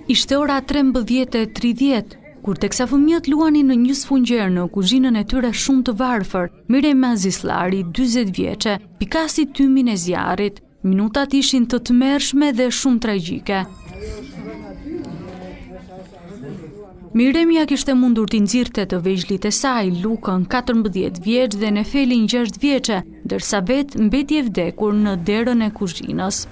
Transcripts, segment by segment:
Ishte ora 13:30, kur teksa fëmijët luanin në një sfungjer në kuzhinën e tyre shumë të varfër, Mirema Zislari, 40 vjeçe, pikasi tymin e zjarrit. Minutat ishin të tmerrshme dhe shumë tragjike. Miremja kishte mundur t'i nxirrte të vegjëlit e saj, Lukën 14 vjeç dhe Nefelin 6 vjeçe, ndërsa vetë mbeti e vdekur në derën e kuzhinës.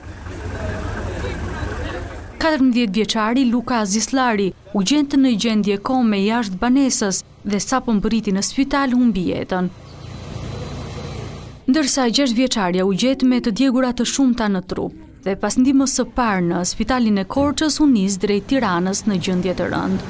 14 vjeçari Luka Zislari u gjente në gjendje kome jashtë banesës dhe sapo mbërriti në spital humbi jetën. Ndërsa 6 vjeçaria u gjet me të djegura të shumta në trup dhe pas ndihmës së parë në spitalin e Korçës u nis drejt Tiranës në gjendje të rëndë.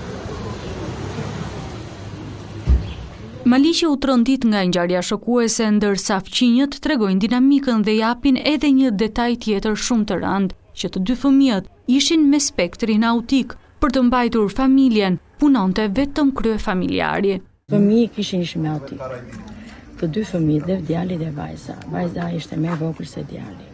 Maliqi u trondit nga ngjarja shokuese, ndërsa fqinjët tregojnë dinamikën dhe japin edhe një detaj tjetër shumë të rëndë, që të dy fëmijët ishin me spektrin autik. Për të mbajtur familjen, punonte vetëm kryefamiljari. Fëmijë ishin me autik. Të dy fëmijët, dhe djali dhe vajza. Vajza ishte më e vogël se djali.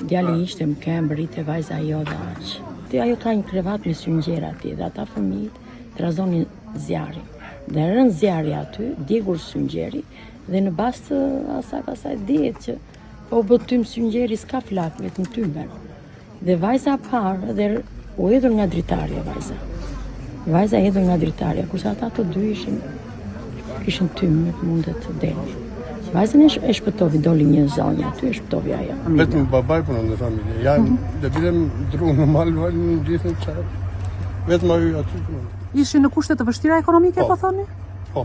Djali ishte më këmbë, rritë vajza jo dhe aq. Ajo ka një krevat me syngjera aty dhe ata fëmijët trazonin zjarrin. Dhe rënë zjarri aty, djegur syngjeri, dhe në bazë të asaj dihet që po bëtym syngjeri s'ka flak, vetëm tymben. Dhe vajza parë dhe u hedhur nga dritarja vajza. Vajza hedhur nga dritarja, kurse ata të dy kishin tymë mundet të delin. Vajzën e shpëtovi, doli një zonjë aty, e shpëtovi ajo. Vetëm babai punon në familje. Ja, dhe bidem dru normal në gjithë në çfarë. Vetëm ajo aty punon. Ishin në kushte të vështira ekonomike, po thoni? Po.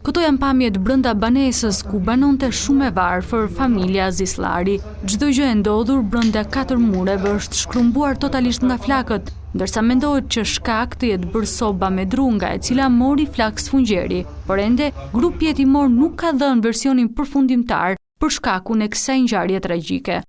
Këto janë pamjet brenda banesës ku banonte shumë e varfër familja Zislari. Çdo gjë e ndodhur brenda 4 mureve është shkrumbuar totalisht nga flakët, ndërsa mendohet që shkak të jetë bërë soba me drunga e cila mori flak sfungjeri. Por ende, grupi hetimor nuk ka dhënë versionin përfundimtar për shkakun e kësaj ngjarje tragjike.